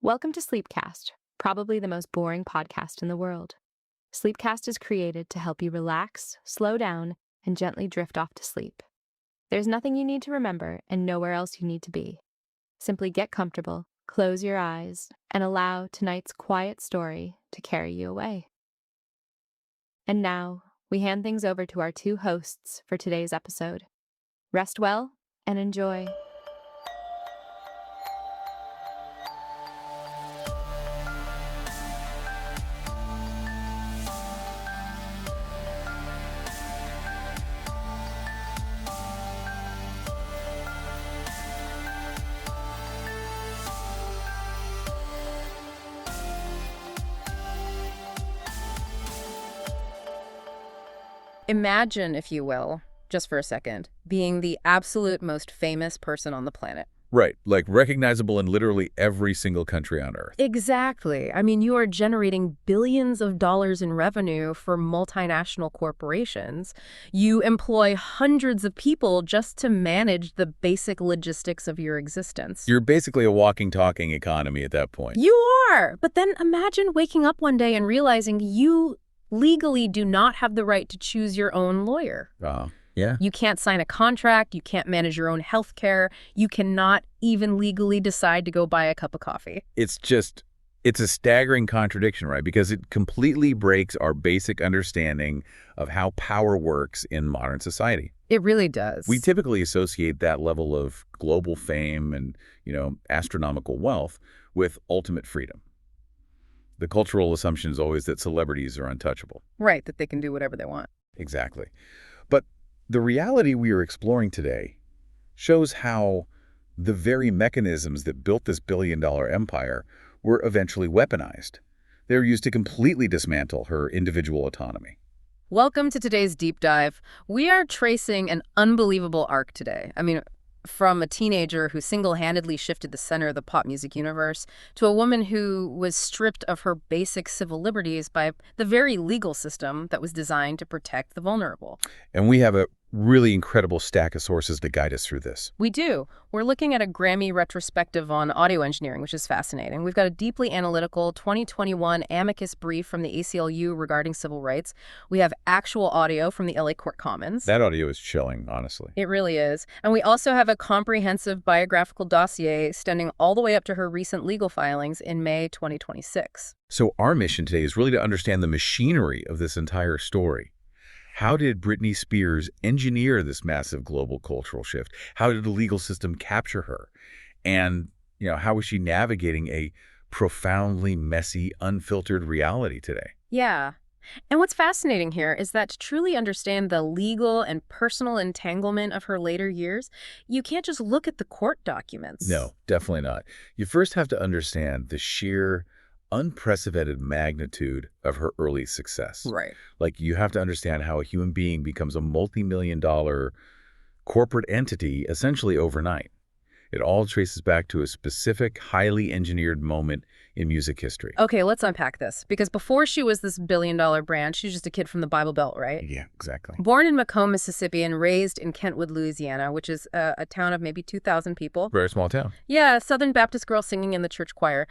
Welcome to Sleepcast, probably the most boring podcast in the world. Sleepcast is created to help you relax, slow down, and gently drift off to sleep. There's nothing you need to remember and nowhere else you need to be. Simply get comfortable, close your eyes, and allow tonight's quiet story to carry you away. And now, we hand things over to our two hosts for today's episode. Rest well and enjoy. Imagine, if you will, just for a second, being the absolute most famous person on the planet. Right, like recognizable in literally every single country on Earth. Exactly. I mean, you are generating billions of dollars in revenue for multinational corporations. You employ hundreds of people just to manage the basic logistics of your existence. You're basically a walking, talking economy at that point. You are! But then imagine waking up one day and realizing you legally do not have the right to choose your own lawyer. Yeah. You can't sign a contract, you can't manage your own health care, you cannot even legally decide to go buy a cup of coffee. It's a staggering contradiction, right? Because it completely breaks our basic understanding of how power works in modern society. It really does. We typically associate that level of global fame and, astronomical wealth with ultimate freedom. The cultural assumption is always that celebrities are untouchable. Right, that they can do whatever they want. Exactly. But the reality we are exploring today shows how the very mechanisms that built this billion-dollar empire were eventually weaponized. They were used to completely dismantle her individual autonomy. Welcome to today's deep dive. We are tracing an unbelievable arc today. From a teenager who single-handedly shifted the center of the pop music universe to a woman who was stripped of her basic civil liberties by the very legal system that was designed to protect the vulnerable. And we have a really incredible stack of sources to guide us through this. We do. We're looking at a Grammy retrospective on audio engineering, which is fascinating. We've got a deeply analytical 2021 amicus brief from the ACLU regarding civil rights. We have actual audio from the LA Court Commons. That audio is chilling, honestly. It really is. And we also have a comprehensive biographical dossier extending all the way up to her recent legal filings in May 2026. So our mission today is really to understand the machinery of this entire story. How did Britney Spears engineer this massive global cultural shift? How did the legal system capture her? And, how was she navigating a profoundly messy, unfiltered reality today? Yeah. And what's fascinating here is that to truly understand the legal and personal entanglement of her later years, you can't just look at the court documents. No, definitely not. You first have to understand the sheer unprecedented magnitude of her early success. Right. Like, you have to understand how a human being becomes a multi-million-dollar corporate entity essentially overnight. It all traces back to a specific, highly engineered moment in music history. Okay, let's unpack this. Because before she was this billion-dollar brand, she was just a kid from the Bible Belt, right? Yeah, exactly. Born in Macomb, Mississippi, and raised in Kentwood, Louisiana, which is a town of maybe 2,000 people. Very small town. Yeah, Southern Baptist girl singing in the church choir.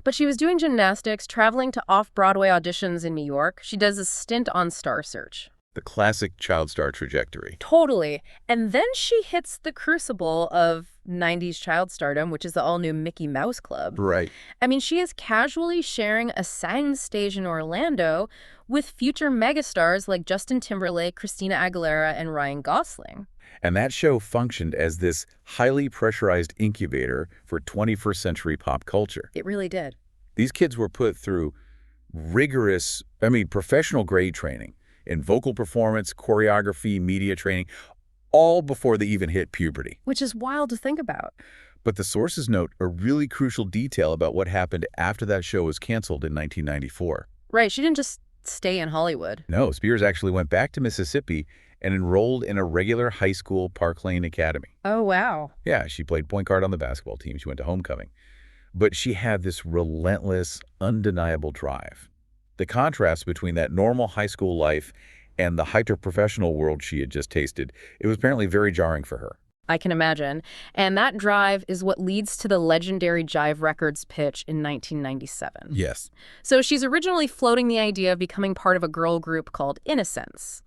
But she was doing gymnastics, traveling to off-Broadway auditions in New York. She does a stint on Star Search. The classic child star trajectory. Totally. And then she hits the crucible of 90s child stardom, which is the all-new Mickey Mouse Club. Right. She is casually sharing a sound stage in Orlando with future megastars like Justin Timberlake, Christina Aguilera, and Ryan Gosling. And that show functioned as this highly pressurized incubator for 21st century pop culture. It really did. These kids were put through rigorous, professional grade training in vocal performance, choreography, media training, all before they even hit puberty. Which is wild to think about. But the sources note a really crucial detail about what happened after that show was canceled in 1994. Right, she didn't just stay in Hollywood. No, Spears actually went back to Mississippi and enrolled in a regular high school Park Lane Academy. Oh, wow. Yeah, she played point guard on the basketball team. She went to homecoming. But she had this relentless, undeniable drive. The contrast between that normal high school life and the hyper-professional world she had just tasted, it was apparently very jarring for her. I can imagine. And that drive is what leads to the legendary Jive Records pitch in 1997. Yes. So she's originally floating the idea of becoming part of a girl group called Innocence.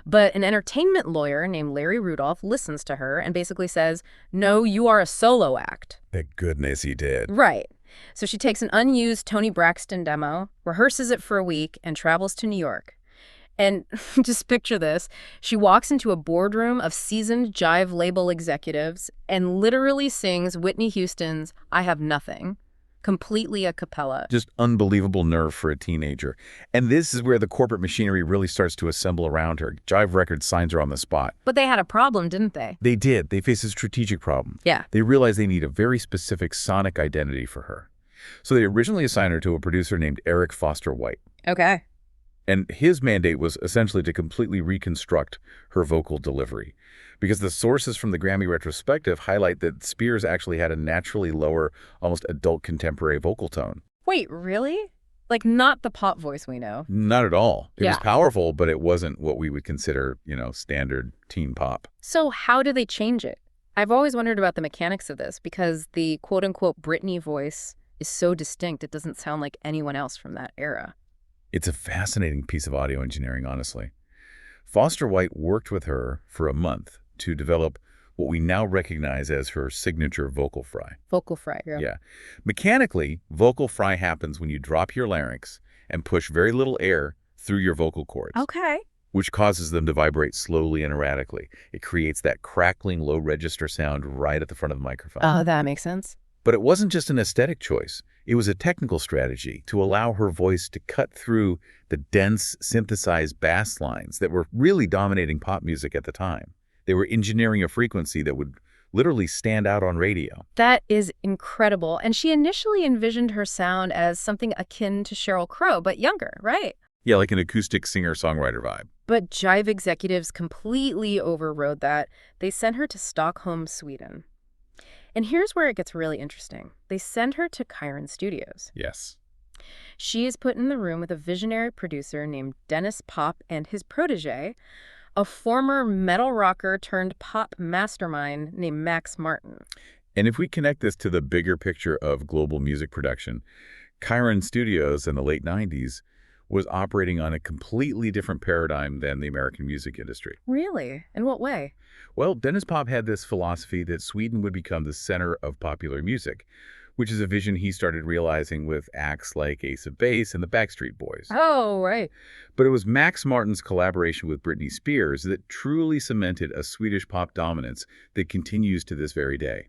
But an entertainment lawyer named Larry Rudolph listens to her and basically says, no, you are a solo act. Thank goodness he did. Right. So she takes an unused Toni Braxton demo, rehearses it for a week, and travels to New York. And just picture this. She walks into a boardroom of seasoned Jive label executives and literally sings Whitney Houston's I Have Nothing, completely a cappella. Just unbelievable nerve for a teenager. And this is where the corporate machinery really starts to assemble around her. Jive Records signs her on the spot. But they had a problem, didn't they? They did. They faced a strategic problem. Yeah. They realized they need a very specific sonic identity for her. So they originally assigned her to a producer named Eric Foster White. Okay. And his mandate was essentially to completely reconstruct her vocal delivery. Because the sources from the Grammy retrospective highlight that Spears actually had a naturally lower, almost adult contemporary vocal tone. Wait, really? Like not the pop voice we know? Not at all. It was Yeah. powerful, but it wasn't what we would consider, standard teen pop. So how do they change it? I've always wondered about the mechanics of this because the quote-unquote Britney voice is so distinct it doesn't sound like anyone else from that era. It's a fascinating piece of audio engineering, honestly. Foster White worked with her for a month to develop what we now recognize as her signature vocal fry. Vocal fry, yeah. Yeah. Mechanically, vocal fry happens when you drop your larynx and push very little air through your vocal cords, Okay. which causes them to vibrate slowly and erratically. It creates that crackling low register sound right at the front of the microphone. Oh, that makes sense. But it wasn't just an aesthetic choice. It was a technical strategy to allow her voice to cut through the dense, synthesized bass lines that were really dominating pop music at the time. They were engineering a frequency that would literally stand out on radio. That is incredible. And she initially envisioned her sound as something akin to Sheryl Crow, but younger, right? Yeah, like an acoustic singer-songwriter vibe. But Jive executives completely overrode that. They sent her to Stockholm, Sweden. And here's where it gets really interesting. They send her to Chiron Studios. Yes. She is put in the room with a visionary producer named Dennis Pop and his protege, a former metal rocker turned pop mastermind named Max Martin. And if we connect this to the bigger picture of global music production, Chiron Studios in the late 90s was operating on a completely different paradigm than the American music industry. Really? In what way? Well, Dennis Pop had this philosophy that Sweden would become the center of popular music, which is a vision he started realizing with acts like Ace of Base and the Backstreet Boys. Oh, right. But it was Max Martin's collaboration with Britney Spears that truly cemented a Swedish pop dominance that continues to this very day.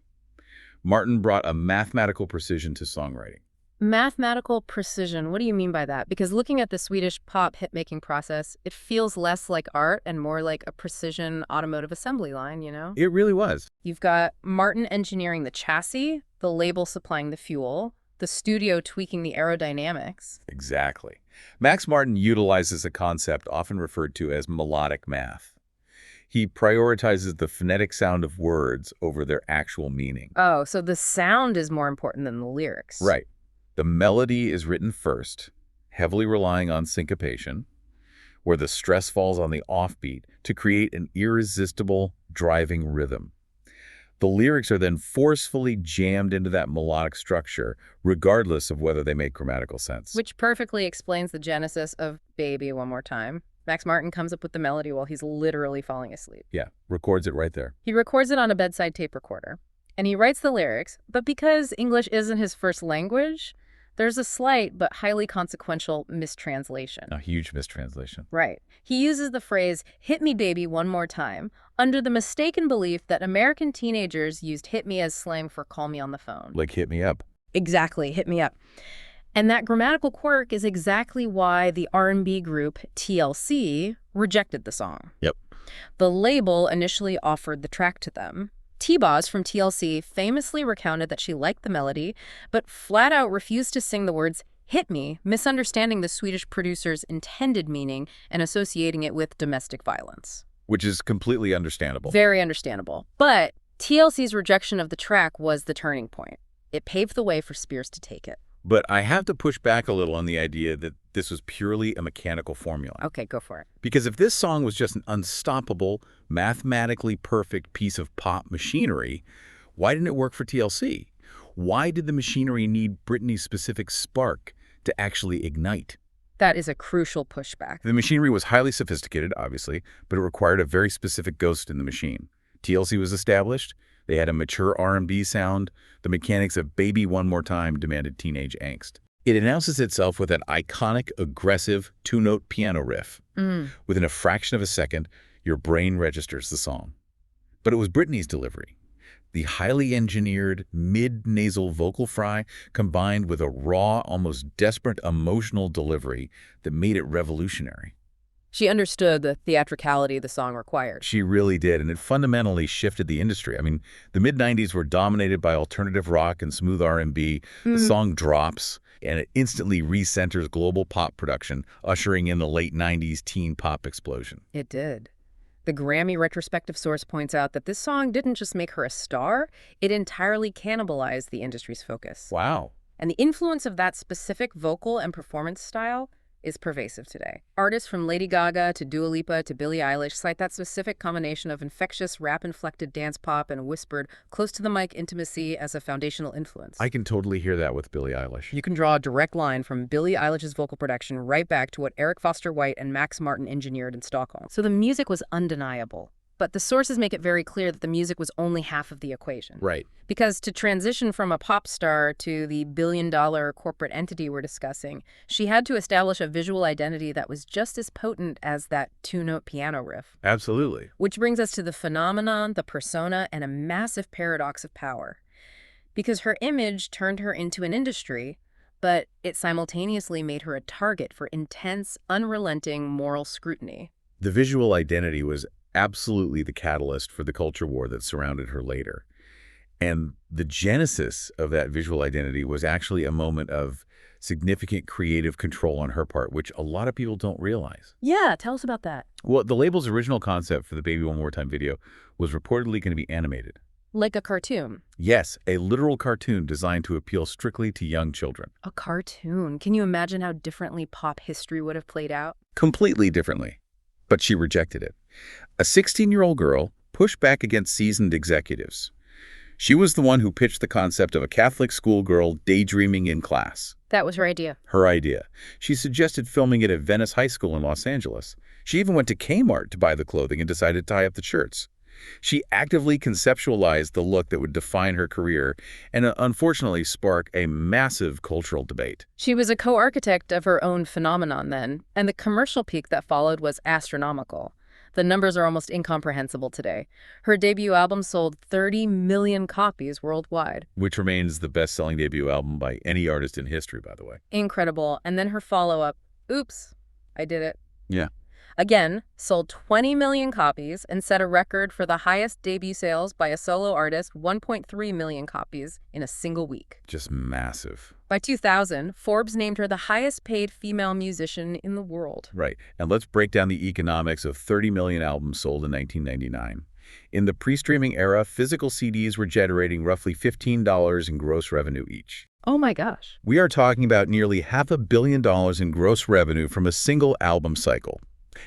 Martin brought a mathematical precision to songwriting. Mathematical precision. What do you mean by that? Because looking at the Swedish pop hit-making process, it feels less like art and more like a precision automotive assembly line, you know? It really was. You've got Martin engineering the chassis, the label supplying the fuel, the studio tweaking the aerodynamics. Exactly. Max Martin utilizes a concept often referred to as melodic math. He prioritizes the phonetic sound of words over their actual meaning. Oh, so the sound is more important than the lyrics. Right. The melody is written first, heavily relying on syncopation, where the stress falls on the offbeat to create an irresistible, driving rhythm. The lyrics are then forcefully jammed into that melodic structure, regardless of whether they make grammatical sense. Which perfectly explains the genesis of Baby One More Time. Max Martin comes up with the melody while he's literally falling asleep. Yeah, records it right there. He records it on a bedside tape recorder, and he writes the lyrics, but because English isn't his first language, there's a slight but highly consequential mistranslation. A huge mistranslation. Right. He uses the phrase, hit me baby one more time, under the mistaken belief that American teenagers used hit me as slang for call me on the phone. Like, hit me up. Exactly, hit me up. And that grammatical quirk is exactly why the R&B group TLC rejected the song. Yep. The label initially offered the track to them. T-Boz from TLC famously recounted that she liked the melody, but flat out refused to sing the words hit me, misunderstanding the Swedish producer's intended meaning and associating it with domestic violence. Which is completely understandable. Very understandable. But TLC's rejection of the track was the turning point. It paved the way for Spears to take it. But I have to push back a little on the idea that this was purely a mechanical formula. Okay, go for it. Because if this song was just an unstoppable, mathematically perfect piece of pop machinery, why didn't it work for TLC? Why did the machinery need Britney's specific spark to actually ignite? That is a crucial pushback. The machinery was highly sophisticated, obviously, but it required a very specific ghost in the machine. TLC was established. They had a mature R&B sound. The mechanics of Baby One More Time demanded teenage angst. It announces itself with an iconic, aggressive, two-note piano riff. Within a fraction of a second, your brain registers the song. But it was Britney's delivery. The highly engineered, mid-nasal vocal fry combined with a raw, almost desperate emotional delivery that made it revolutionary. She understood the theatricality the song required. She really did, and it fundamentally shifted the industry. I mean, the mid-90s were dominated by alternative rock and smooth R&B. The song drops, and it instantly recenters global pop production, ushering in the late 90s teen pop explosion. It did. The Grammy retrospective source points out that this song didn't just make her a star, it entirely cannibalized the industry's focus. Wow. And the influence of that specific vocal and performance style is pervasive today. Artists from Lady Gaga to Dua Lipa to Billie Eilish cite that specific combination of infectious rap-inflected dance pop and whispered, close-to-the-mic intimacy as a foundational influence. I can totally hear that with Billie Eilish. You can draw a direct line from Billie Eilish's vocal production right back to what Eric Foster White and Max Martin engineered in Stockholm. So the music was undeniable. But the sources make it very clear that the music was only half of the equation. Right. Because to transition from a pop star to the billion-dollar corporate entity we're discussing, she had to establish a visual identity that was just as potent as that two-note piano riff. Absolutely. Which brings us to the phenomenon, the persona, and a massive paradox of power. Because her image turned her into an industry, but it simultaneously made her a target for intense, unrelenting moral scrutiny. The visual identity was absolutely the catalyst for the culture war that surrounded her later. And the genesis of that visual identity was actually a moment of significant creative control on her part, which a lot of people don't realize. Yeah, tell us about that. Well, the label's original concept for the Baby One More Time video was reportedly going to be animated. Like a cartoon. Yes, a literal cartoon designed to appeal strictly to young children. A cartoon. Can you imagine how differently pop history would have played out? Completely differently. But she rejected it. A 16-year-old girl pushed back against seasoned executives. She was the one who pitched the concept of a Catholic schoolgirl daydreaming in class. That was her idea. Her idea. She suggested filming it at Venice High School in Los Angeles. She even went to Kmart to buy the clothing and decided to tie up the shirts. She actively conceptualized the look that would define her career and unfortunately spark a massive cultural debate. She was a co-architect of her own phenomenon then, and the commercial peak that followed was astronomical. The numbers are almost incomprehensible today. Her debut album sold 30 million copies worldwide. Which remains the best-selling debut album by any artist in history, by the way. Incredible. And then her follow-up, Oops, I Did It. Yeah. Again, sold 20 million copies and set a record for the highest debut sales by a solo artist, 1.3 million copies in a single week. Just massive. By 2000, Forbes named her the highest paid female musician in the world. Right. And let's break down the economics of 30 million albums sold in 1999. In the pre-streaming era, physical CDs were generating roughly $15 in gross revenue each. Oh my gosh. We are talking about nearly $500 million in gross revenue from a single album cycle.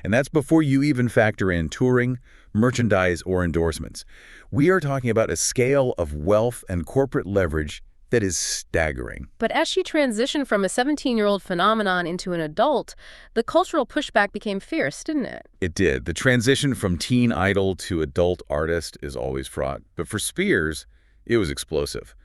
And that's before you even factor in touring, merchandise, or endorsements. We are talking about a scale of wealth and corporate leverage that is staggering. But as she transitioned from a 17-year-old phenomenon into an adult, the cultural pushback became fierce, didn't it? It did. The transition from teen idol to adult artist is always fraught. But for Spears, it was explosive.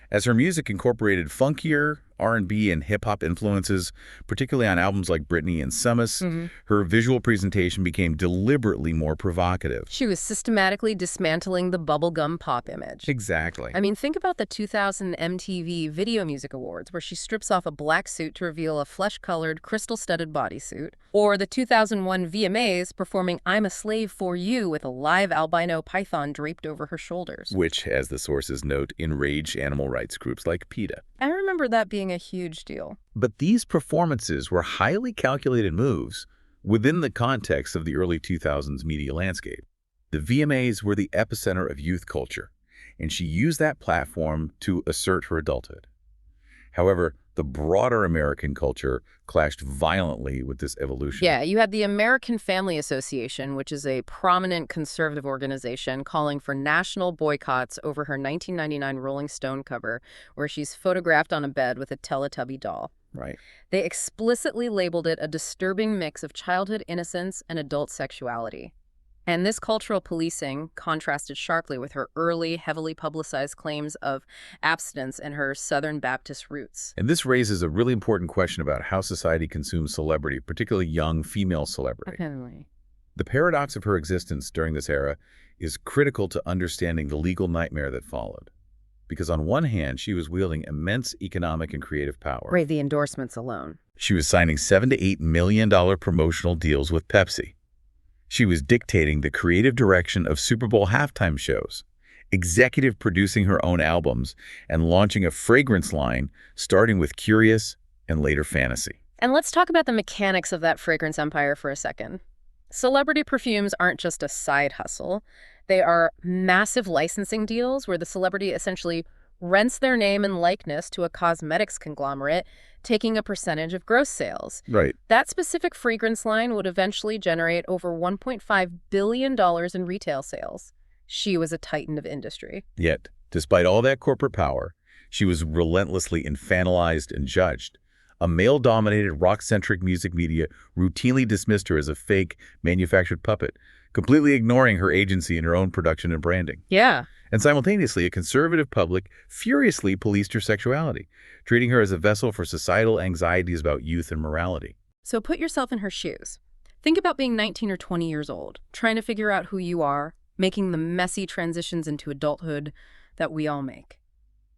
As her music incorporated funkier, R&B and hip-hop influences, particularly on albums like Britney and Summus, her visual presentation became deliberately more provocative. She was systematically dismantling the bubblegum pop image. Exactly. I mean, think about the 2000 MTV Video Music Awards, where she strips off a black suit to reveal a flesh-colored, crystal-studded bodysuit, or the 2001 VMAs performing I'm a Slave for You with a live albino python draped over her shoulders. Which, as the sources note, enraged animal rights groups like PETA. I remember that being a huge deal. But these performances were highly calculated moves within the context of the early 2000s media landscape. The VMAs were the epicenter of youth culture, and she used that platform to assert her adulthood. However, the broader American culture clashed violently with this evolution. Yeah, you had the American Family Association, which is a prominent conservative organization, calling for national boycotts over her 1999 Rolling Stone cover, where she's photographed on a bed with a Teletubby doll. Right. They explicitly labeled it a disturbing mix of childhood innocence and adult sexuality. And this cultural policing contrasted sharply with her early, heavily publicized claims of abstinence and her Southern Baptist roots. And this raises a really important question about how society consumes celebrity, particularly young female celebrity. Definitely. The paradox of her existence during this era is critical to understanding the legal nightmare that followed. Because on one hand, she was wielding immense economic and creative power. Right, the endorsements alone. She was signing $7 to $8 million promotional deals with Pepsi. She was dictating the creative direction of Super Bowl halftime shows, executive producing her own albums, and launching a fragrance line starting with Curious and later Fantasy. And let's talk about the mechanics of that fragrance empire for a second. Celebrity perfumes aren't just a side hustle. They are massive licensing deals where the celebrity essentially rents their name and likeness to a cosmetics conglomerate, taking a percentage of gross sales. Right. That specific fragrance line would eventually generate over $1.5 billion in retail sales. She was a titan of industry. Yet, despite all that corporate power, she was relentlessly infantilized and judged. A male-dominated, rock-centric music media routinely dismissed her as a fake, manufactured puppet, completely ignoring her agency in her own production and branding. Yeah. And simultaneously, a conservative public furiously policed her sexuality, treating her as a vessel for societal anxieties about youth and morality. So put yourself in her shoes. Think about being 19 or 20 years old, trying to figure out who you are, making the messy transitions into adulthood that we all make.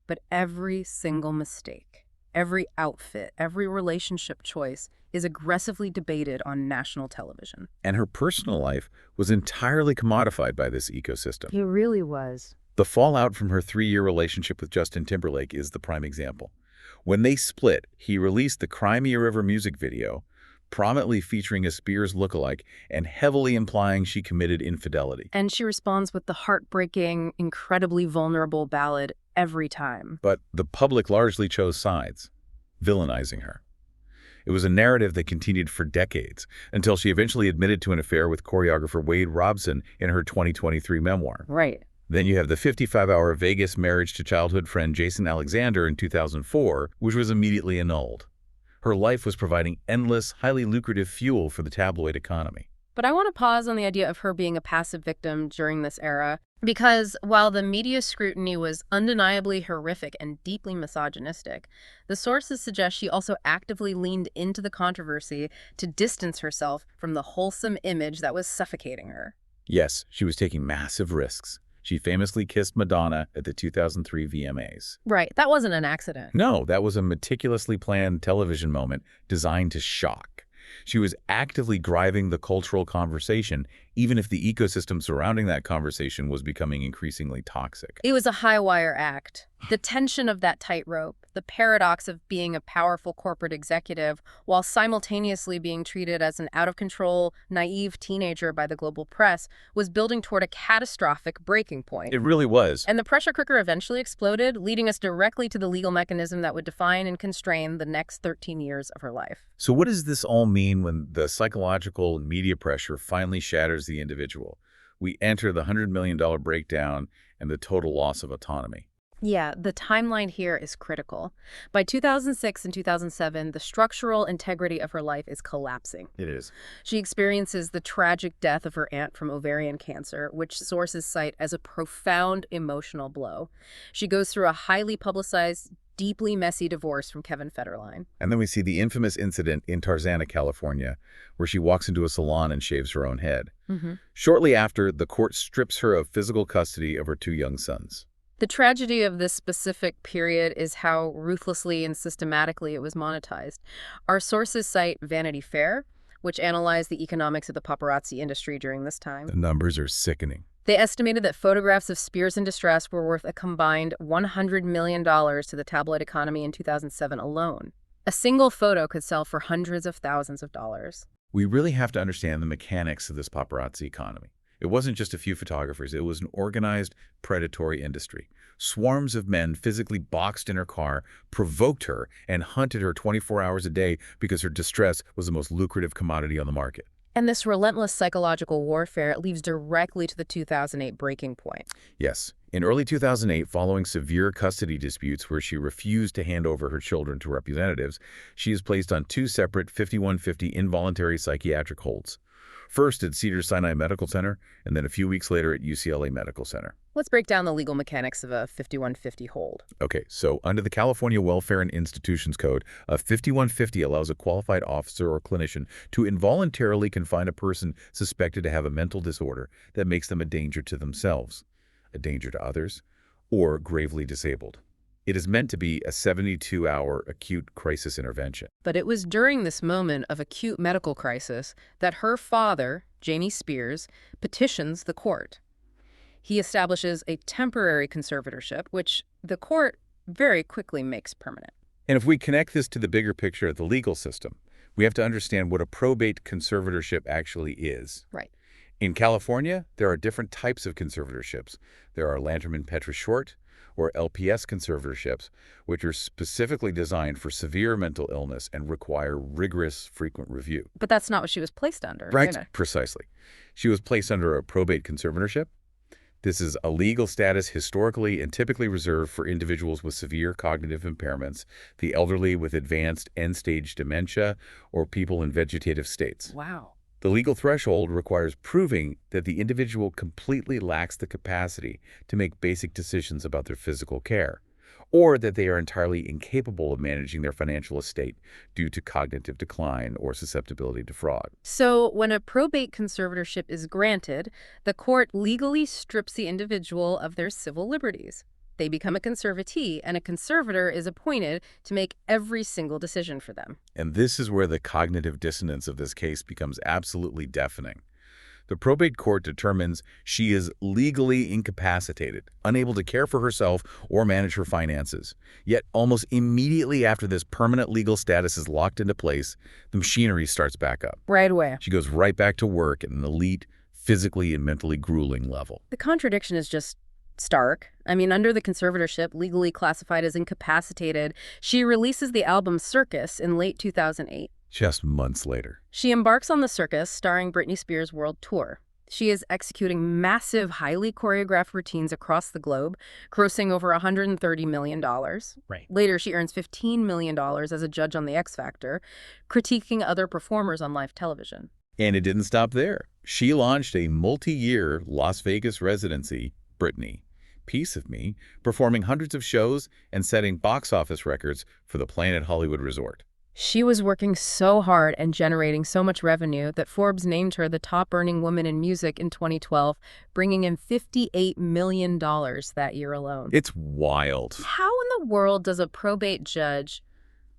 But every single mistake, every outfit, every relationship choice is aggressively debated on national television. And her personal life was entirely commodified by this ecosystem. It really was. The fallout from her 3-year relationship with Justin Timberlake is the prime example. When they split, he released the Cry Me a River music video, prominently featuring a Spears lookalike and heavily implying she committed infidelity. And she responds with the heartbreaking, incredibly vulnerable ballad every time. But the public largely chose sides, villainizing her. It was a narrative that continued for decades, until she eventually admitted to an affair with choreographer Wade Robson in her 2023 memoir. Right. Then you have the 55-hour Vegas marriage to childhood friend Jason Alexander in 2004, which was immediately annulled. Her life was providing endless, highly lucrative fuel for the tabloid economy. But I want to pause on the idea of her being a passive victim during this era, because while the media scrutiny was undeniably horrific and deeply misogynistic, the sources suggest she also actively leaned into the controversy to distance herself from the wholesome image that was suffocating her. Yes, she was taking massive risks. She famously kissed Madonna at the 2003 VMAs. Right, that wasn't an accident. No, that was a meticulously planned television moment designed to shock. She was actively driving the cultural conversation, even if the ecosystem surrounding that conversation was becoming increasingly toxic. It was a high-wire act. The tension of that tightrope, the paradox of being a powerful corporate executive while simultaneously being treated as an out-of-control, naive teenager by the global press, was building toward a catastrophic breaking point. It really was. And the pressure cooker eventually exploded, leading us directly to the legal mechanism that would define and constrain the next 13 years of her life. So what does this all mean when the psychological and media pressure finally shatters the individual? We enter the $100 million breakdown and the total loss of autonomy. Yeah, the timeline here is critical. By 2006 and 2007, the structural integrity of her life is collapsing. It is. She experiences the tragic death of her aunt from ovarian cancer, which sources cite as a profound emotional blow. She goes through a highly publicized, deeply messy divorce from Kevin Federline. And then we see the infamous incident in Tarzana, California, where she walks into a salon and shaves her own head. Shortly after, the court strips her of physical custody of her 2 young sons. The tragedy of this specific period is how ruthlessly and systematically it was monetized. Our sources cite Vanity Fair, which analyzed the economics of the paparazzi industry during this time. The numbers are sickening. They estimated that photographs of Spears in distress were worth a combined $100 million to the tabloid economy in 2007 alone. A single photo could sell for hundreds of thousands of dollars. We really have to understand the mechanics of this paparazzi economy. It wasn't just a few photographers. It was an organized, predatory industry. Swarms of men physically boxed in her car, provoked her, and hunted her 24 hours a day because her distress was the most lucrative commodity on the market. And this relentless psychological warfare leads directly to the 2008 breaking point. Yes. In early 2008, following severe custody disputes where she refused to hand over her children to representatives, she is placed on 2 separate 5150 involuntary psychiatric holds. First at Cedars-Sinai Medical Center, and then a few weeks later at UCLA Medical Center. Let's break down the legal mechanics of a 5150 hold. Okay, so under the California Welfare and Institutions Code, a 5150 allows a qualified officer or clinician to involuntarily confine a person suspected to have a mental disorder that makes them a danger to themselves, a danger to others, or gravely disabled. It is meant to be a 72-hour acute crisis intervention. But it was during this moment of acute medical crisis that her father, Jamie Spears, petitions the court. He establishes a temporary conservatorship, which the court very quickly makes permanent. And if we connect this to the bigger picture of the legal system, we have to understand what a probate conservatorship actually is. Right. In California, there are different types of conservatorships. There are Lanterman-Petra-Short, or LPS conservatorships, which are specifically designed for severe mental illness and require rigorous, frequent review. But that's not what she was placed under. Right, precisely. She was placed under a probate conservatorship. This is a legal status historically and typically reserved for individuals with severe cognitive impairments, the elderly with advanced end-stage dementia, or people in vegetative states. Wow. The legal threshold requires proving that the individual completely lacks the capacity to make basic decisions about their physical care, or that they are entirely incapable of managing their financial estate due to cognitive decline or susceptibility to fraud. So when a probate conservatorship is granted, the court legally strips the individual of their civil liberties. They become a conservatee, and a conservator is appointed to make every single decision for them. And this is where the cognitive dissonance of this case becomes absolutely deafening. The probate court determines she is legally incapacitated, unable to care for herself or manage her finances. Yet almost immediately after this permanent legal status is locked into place, the machinery starts back up. Right away. She goes right back to work at an elite, physically and mentally grueling level. The contradiction is just stark. I mean, under the conservatorship, legally classified as incapacitated, she releases the album Circus in late 2008. Just months later. She embarks on the circus, starring Britney Spears' world tour. She is executing massive, highly choreographed routines across the globe, grossing over $130 million. Right. Later, she earns $15 million as a judge on The X Factor, critiquing other performers on live television. And it didn't stop there. She launched a multi-year Las Vegas residency, Britney, Piece of Me, performing hundreds of shows and setting box office records for the Planet Hollywood Resort. She was working so hard and generating so much revenue that Forbes named her the top-earning woman in music in 2012, bringing in $58 million that year alone. It's wild. How in the world does a probate judge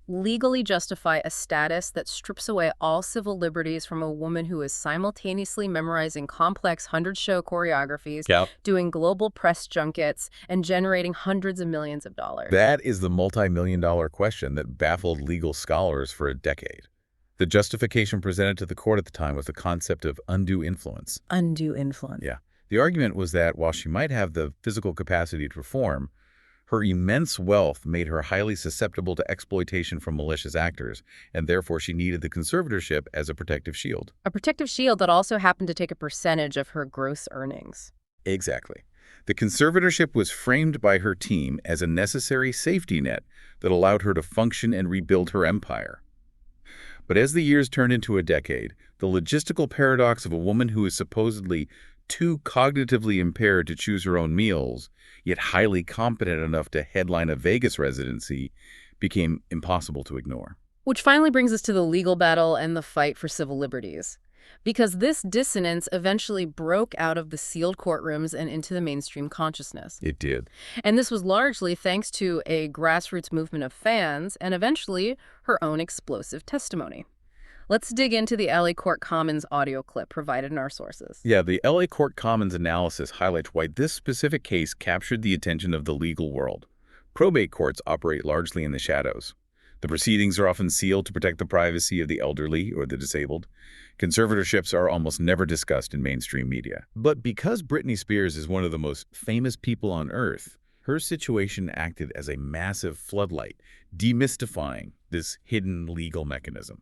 legally justify a status that strips away all civil liberties from a woman who is simultaneously memorizing complex 100-show choreographies, doing global press junkets, and generating hundreds of millions of dollars? That is the multi-million-dollar question that baffled legal scholars for a decade. The justification presented to the court at the time was the concept of undue influence. Undue influence. Yeah. The argument was that while she might have the physical capacity to perform, her immense wealth made her highly susceptible to exploitation from malicious actors, and therefore she needed the conservatorship as a protective shield. A protective shield that also happened to take a percentage of her gross earnings. Exactly. The conservatorship was framed by her team as a necessary safety net that allowed her to function and rebuild her empire. But as the years turned into a decade, the logistical paradox of a woman who is supposedly too cognitively impaired to choose her own meals, yet highly competent enough to headline a Vegas residency, became impossible to ignore. Which finally brings us to the legal battle and the fight for civil liberties. Because this dissonance eventually broke out of the sealed courtrooms and into the mainstream consciousness. It did. And this was largely thanks to a grassroots movement of fans and eventually her own explosive testimony. Let's dig into the LA Court Commons audio clip provided in our sources. Yeah, the LA Court Commons analysis highlights why this specific case captured the attention of the legal world. Probate courts operate largely in the shadows. The proceedings are often sealed to protect the privacy of the elderly or the disabled. Conservatorships are almost never discussed in mainstream media. But because Britney Spears is one of the most famous people on Earth, her situation acted as a massive floodlight, demystifying this hidden legal mechanism.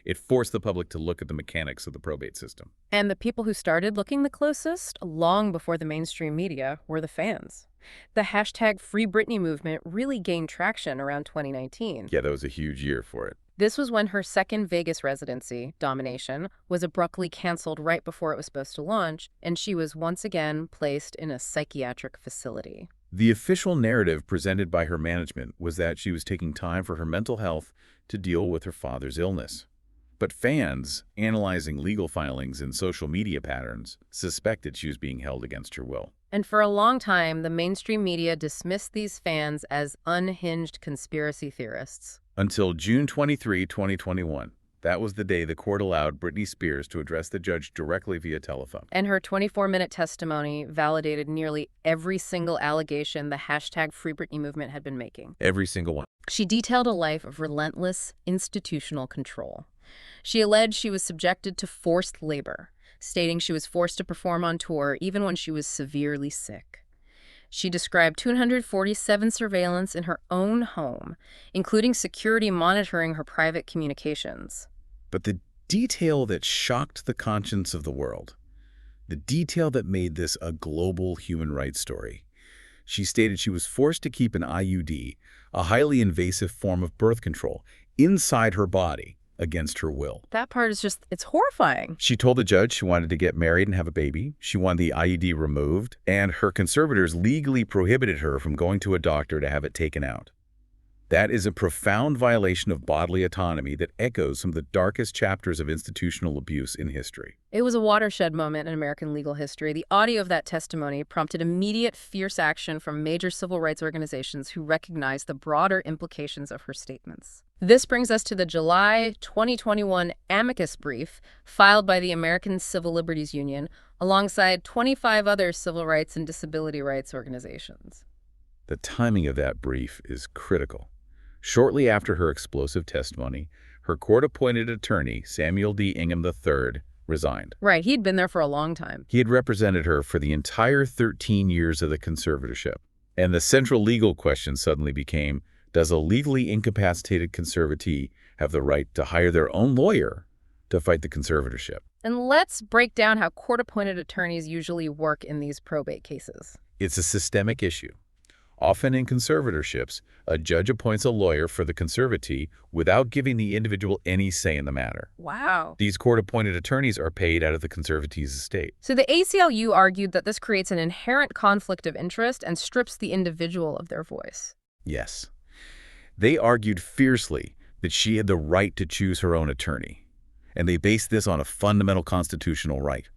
It forced the public to look at the mechanics of the probate system. And the people who started looking the closest, long before the mainstream media, were the fans. The hashtag Free Britney movement really gained traction around 2019. Yeah, that was a huge year for it. This was when her second Vegas residency, Domination, was abruptly canceled right before it was supposed to launch, and she was once again placed in a psychiatric facility. The official narrative presented by her management was that she was taking time for her mental health to deal with her father's illness. But fans, analyzing legal filings and social media patterns, suspected she was being held against her will. And for a long time, the mainstream media dismissed these fans as unhinged conspiracy theorists. Until June 23, 2021. That was the day the court allowed Britney Spears to address the judge directly via telephone. And her 24-minute testimony validated nearly every single allegation the hashtag Free Britney movement had been making. Every single one. She detailed a life of relentless institutional control. She alleged she was subjected to forced labor, stating she was forced to perform on tour even when she was severely sick. She described 247 surveillance in her own home, including security monitoring her private communications. But the detail that shocked the conscience of the world, the detail that made this a global human rights story, she stated she was forced to keep an IUD, a highly invasive form of birth control, inside her body against her will. That part is just, it's horrifying. She told the judge she wanted to get married and have a baby. She wanted the IUD removed, and her conservators legally prohibited her from going to a doctor to have it taken out. That is a profound violation of bodily autonomy that echoes some of the darkest chapters of institutional abuse in history. It was a watershed moment in American legal history. The audio of that testimony prompted immediate, fierce action from major civil rights organizations who recognized the broader implications of her statements. This brings us to the July 2021 amicus brief filed by the American Civil Liberties Union alongside 25 other civil rights and disability rights organizations. The timing of that brief is critical. Shortly after her explosive testimony, her court-appointed attorney, Samuel D. Ingham III, resigned. Right, he'd been there for a long time. He had represented her for the entire 13 years of the conservatorship. And the central legal question suddenly became, does a legally incapacitated conservatee have the right to hire their own lawyer to fight the conservatorship? And let's break down how court-appointed attorneys usually work in these probate cases. It's a systemic issue. Often in conservatorships, a judge appoints a lawyer for the conservatee without giving the individual any say in the matter. Wow. These court-appointed attorneys are paid out of the conservatee's estate. So the ACLU argued that this creates an inherent conflict of interest and strips the individual of their voice. Yes. They argued fiercely that she had the right to choose her own attorney, and they based this on a fundamental constitutional right.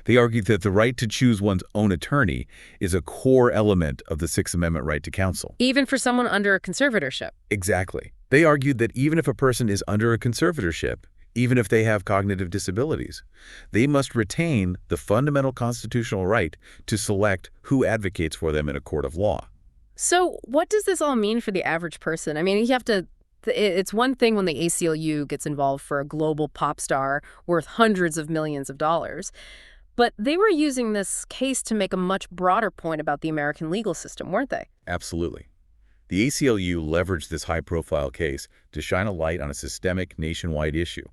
They argued that the right to choose one's own attorney is a core element of the Sixth Amendment right to counsel. Even for someone under a conservatorship. Exactly. They argued that even if a person is under a conservatorship, even if they have cognitive disabilities, they must retain the fundamental constitutional right to select who advocates for them in a court of law. So what does this all mean for the average person? I mean, you have to... It's one thing when the ACLU gets involved for a global pop star worth hundreds of millions of dollars. But they were using this case to make a much broader point about the American legal system, weren't they? Absolutely. The ACLU leveraged this high-profile case to shine a light on a systemic nationwide issue.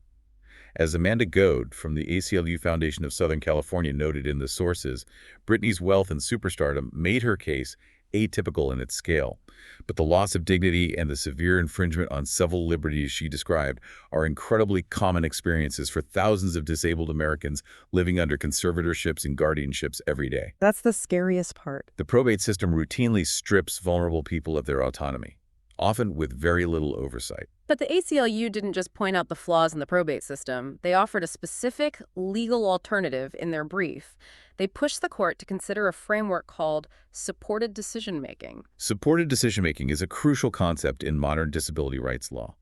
As Amanda Goad from the ACLU Foundation of Southern California noted in the sources, Britney's wealth and superstardom made her case atypical in its scale. But the loss of dignity and the severe infringement on civil liberties she described are incredibly common experiences for thousands of disabled Americans living under conservatorships and guardianships every day. That's the scariest part. The probate system routinely strips vulnerable people of their autonomy, often with very little oversight. But the ACLU didn't just point out the flaws in the probate system. They offered a specific legal alternative in their brief. They pushed the court to consider a framework called supported decision-making. Supported decision-making is a crucial concept in modern disability rights law.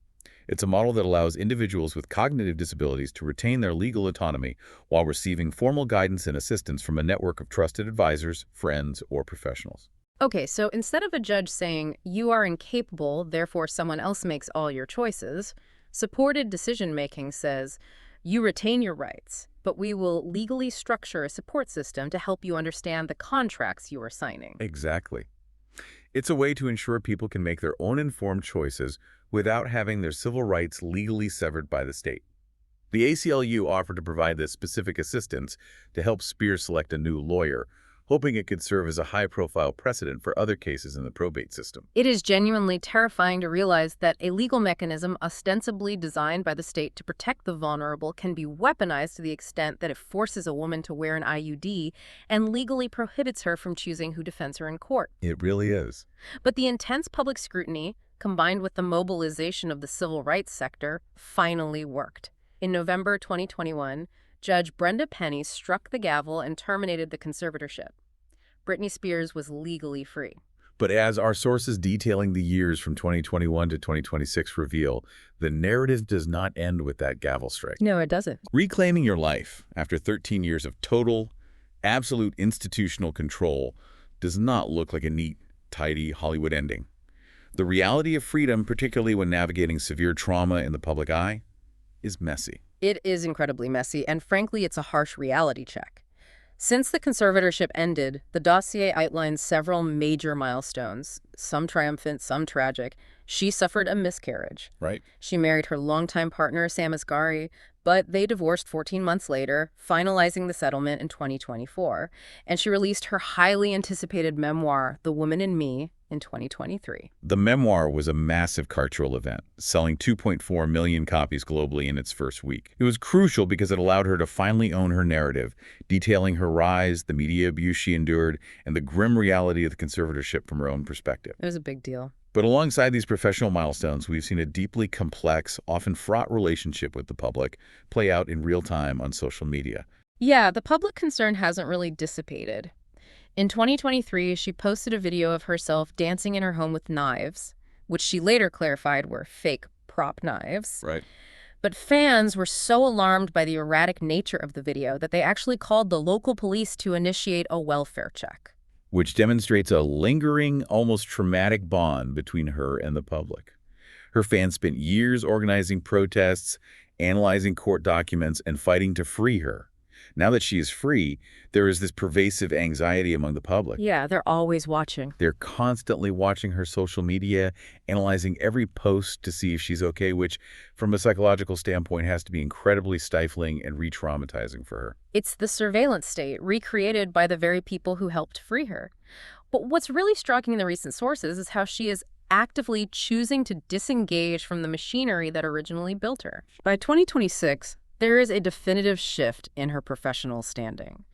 It's a model that allows individuals with cognitive disabilities to retain their legal autonomy while receiving formal guidance and assistance from a network of trusted advisors, friends, or professionals. Okay, so instead of a judge saying, you are incapable, therefore someone else makes all your choices, supported decision-making says, you retain your rights, but we will legally structure a support system to help you understand the contracts you are signing. Exactly. It's a way to ensure people can make their own informed choices without having their civil rights legally severed by the state. The ACLU offered to provide this specific assistance to help Spears select a new lawyer, hoping it could serve as a high-profile precedent for other cases in the probate system. It is genuinely terrifying to realize that a legal mechanism ostensibly designed by the state to protect the vulnerable can be weaponized to the extent that it forces a woman to wear an IUD and legally prohibits her from choosing who defends her in court. It really is. But the intense public scrutiny, combined with the mobilization of the civil rights sector, finally worked. In November 2021, Judge Brenda Penny struck the gavel and terminated the conservatorship. Britney Spears was legally free. But as our sources detailing the years from 2021 to 2026 reveal, the narrative does not end with that gavel strike. No, it doesn't. Reclaiming your life after 13 years of total, absolute institutional control does not look like a neat, tidy Hollywood ending. The reality of freedom, particularly when navigating severe trauma in the public eye, is messy. It is incredibly messy, and frankly, it's a harsh reality check. Since the conservatorship ended, the dossier outlines several major milestones, some triumphant, some tragic. She suffered a miscarriage. Right. She married her longtime partner, Sam Asghari, but they divorced 14 months later, finalizing the settlement in 2024. And she released her highly anticipated memoir, The Woman in Me, in 2023. The memoir was a massive cultural event, selling 2.4 million copies globally in its first week. It was crucial because it allowed her to finally own her narrative, detailing her rise, the media abuse she endured, and the grim reality of the conservatorship from her own perspective. It was a big deal. But alongside these professional milestones, we've seen a deeply complex, often fraught relationship with the public play out in real time on social media. Yeah, the public concern hasn't really dissipated. In 2023, she posted a video of herself dancing in her home with knives, which she later clarified were fake prop knives. Right. But fans were so alarmed by the erratic nature of the video that they actually called the local police to initiate a welfare check. Which demonstrates a lingering, almost traumatic bond between her and the public. Her fans spent years organizing protests, analyzing court documents, and fighting to free her. Now that she is free, there is this pervasive anxiety among the public. Yeah, they're always watching. They're constantly watching her social media, analyzing every post to see if she's okay, which, from a psychological standpoint, has to be incredibly stifling and re-traumatizing for her. It's the surveillance state recreated by the very people who helped free her. But what's really striking in the recent sources is how she is actively choosing to disengage from the machinery that originally built her. By 2026, there is a definitive shift in her professional standing.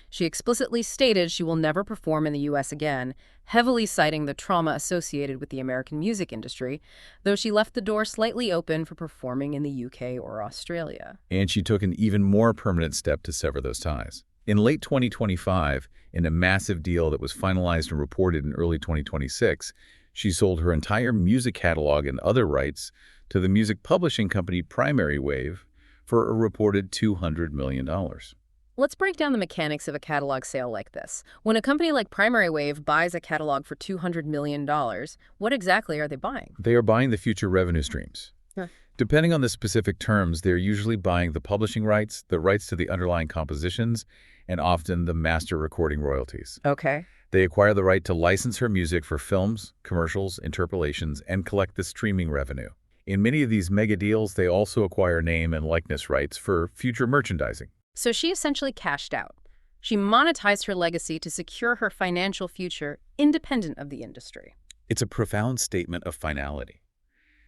She explicitly stated she will never perform in the U.S. again, heavily citing the trauma associated with the American music industry, though she left the door slightly open for performing in the U.K. or Australia. And she took an even more permanent step to sever those ties. In late 2025, in a massive deal that was finalized and reported in early 2026, she sold her entire music catalog and other rights to the music publishing company Primary Wave for a reported $200 million. Let's break down the mechanics of a catalog sale like this. When a company like Primary Wave buys a catalog for $200 million, what exactly are they buying? They are buying the future revenue streams. Huh. Depending on the specific terms, they're usually buying the publishing rights, the rights to the underlying compositions, and often the master recording royalties. Okay. They acquire the right to license her music for films, commercials, interpolations, and collect the streaming revenue. In many of these mega deals, they also acquire name and likeness rights for future merchandising. So she essentially cashed out. She monetized her legacy to secure her financial future independent of the industry. It's a profound statement of finality.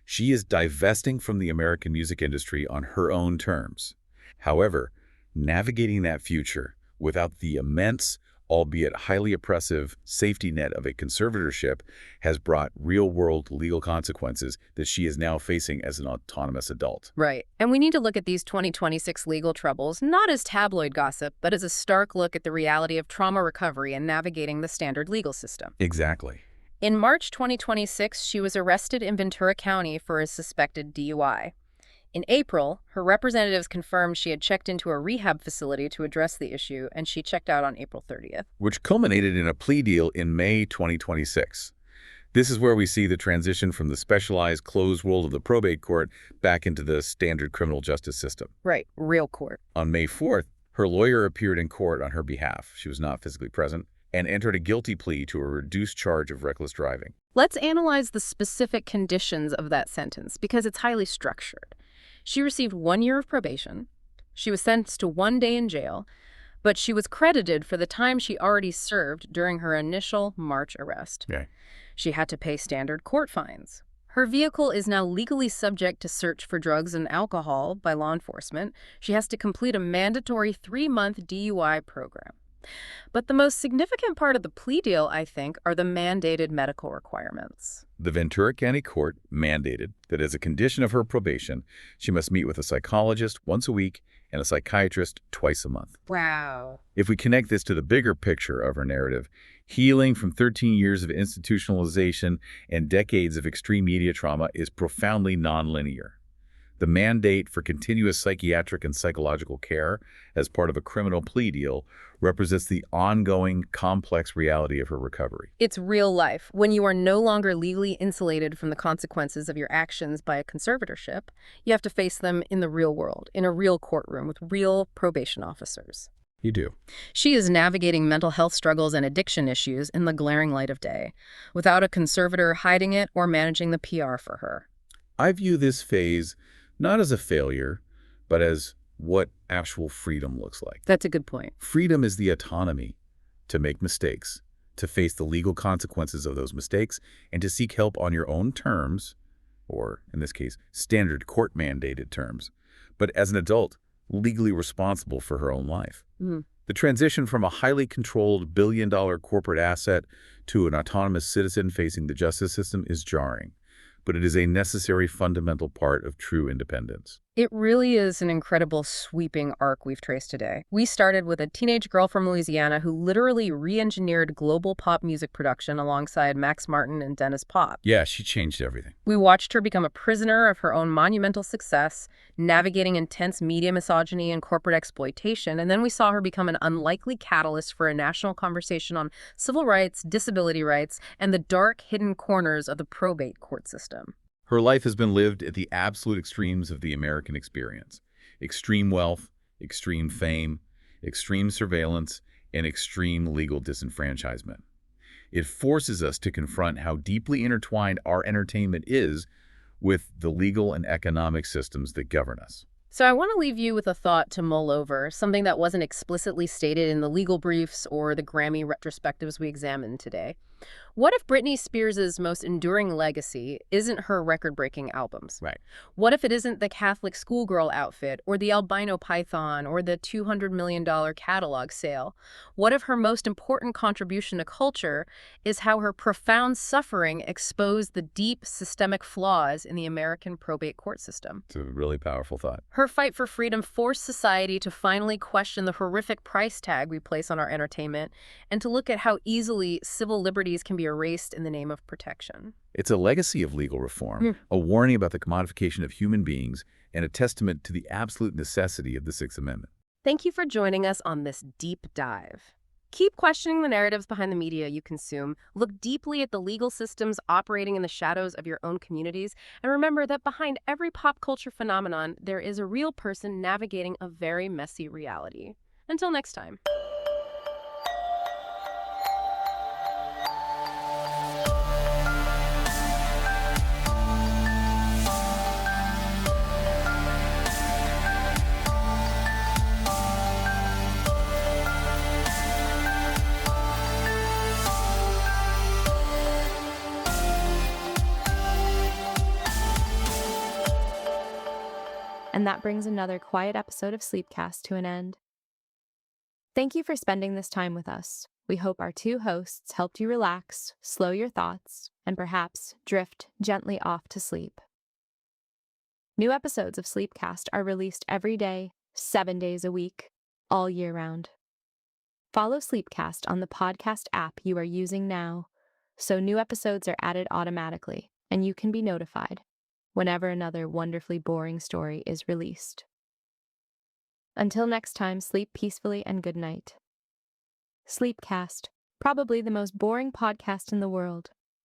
She is divesting from the American music industry on her own terms. However, navigating that future without the immense, albeit highly oppressive, safety net of a conservatorship has brought real-world legal consequences that she is now facing as an autonomous adult. Right. And we need to look at these 2026 legal troubles not as tabloid gossip, but as a stark look at the reality of trauma recovery and navigating the standard legal system. Exactly. In March 2026, she was arrested in Ventura County for a suspected DUI. In April, her representatives confirmed she had checked into a rehab facility to address the issue, and she checked out on April 30th. which culminated in a plea deal in May 2026. This is where we see the transition from the specialized closed world of the probate court back into the standard criminal justice system. Right, real court. On May 4th, her lawyer appeared in court on her behalf. She was not physically present and entered a guilty plea to a reduced charge of reckless driving. Let's analyze the specific conditions of that sentence because it's highly structured. She received 1 year of probation. She was sentenced to 1 day in jail, but she was credited for the time she already served during her initial March arrest. Okay. She had to pay standard court fines. Her vehicle is now legally subject to search for drugs and alcohol by law enforcement. She has to complete a mandatory 3-month DUI program. But the most significant part of the plea deal, I think, are the mandated medical requirements. The Ventura County Court mandated that as a condition of her probation, she must meet with a psychologist once a week and a psychiatrist twice a month. Wow. If we connect this to the bigger picture of her narrative, healing from 13 years of institutionalization and decades of extreme media trauma is profoundly nonlinear. The mandate for continuous psychiatric and psychological care as part of a criminal plea deal represents the ongoing, complex reality of her recovery. It's real life. When you are no longer legally insulated from the consequences of your actions by a conservatorship, you have to face them in the real world, in a real courtroom with real probation officers. You do. She is navigating mental health struggles and addiction issues in the glaring light of day, without a conservator hiding it or managing the PR for her. I view this phase not as a failure, but as what actual freedom looks like. That's a good point. Freedom is the autonomy to make mistakes, to face the legal consequences of those mistakes, and to seek help on your own terms, or, in this case, standard court-mandated terms, but as an adult, legally responsible for her own life. Mhm. The transition from a highly controlled billion-dollar corporate asset to an autonomous citizen facing the justice system is jarring, but it is a necessary fundamental part of true independence. It really is an incredible sweeping arc we've traced today. We started with a teenage girl from Louisiana who literally re-engineered global pop music production alongside Max Martin and Dennis Pop. Yeah, she changed everything. We watched her become a prisoner of her own monumental success, navigating intense media misogyny and corporate exploitation, and then we saw her become an unlikely catalyst for a national conversation on civil rights, disability rights, and the dark, hidden corners of the probate court system. Her life has been lived at the absolute extremes of the American experience. Extreme wealth, extreme fame, extreme surveillance, and extreme legal disenfranchisement. It forces us to confront how deeply intertwined our entertainment is with the legal and economic systems that govern us. So I want to leave you with a thought to mull over, something that wasn't explicitly stated in the legal briefs or the Grammy retrospectives we examined today. What if Britney Spears' most enduring legacy isn't her record-breaking albums? Right. What if it isn't the Catholic schoolgirl outfit or the albino python or the $200 million catalog sale? What if her most important contribution to culture is how her profound suffering exposed the deep systemic flaws in the American probate court system? It's a really powerful thought. Her fight for freedom forced society to finally question the horrific price tag we place on our entertainment and to look at how easily civil liberties can be erased in the name of protection. It's a legacy of legal reform, a warning about the commodification of human beings, and a testament to the absolute necessity of the Sixth Amendment. Thank you for joining us on this deep dive. Keep questioning the narratives behind the media you consume, look deeply at the legal systems operating in the shadows of your own communities, and remember that behind every pop culture phenomenon, there is a real person navigating a very messy reality. Until next time. And that brings another quiet episode of Sleepcast to an end. Thank you for spending this time with us. We hope our two hosts helped you relax, slow your thoughts, and perhaps drift gently off to sleep. New episodes of Sleepcast are released every day, 7 days a week, all year round. Follow Sleepcast on the podcast app you are using now, so new episodes are added automatically, and you can be notified. whenever another wonderfully boring story is released. Until next time, sleep peacefully and good night. Sleepcast, probably the most boring podcast in the world.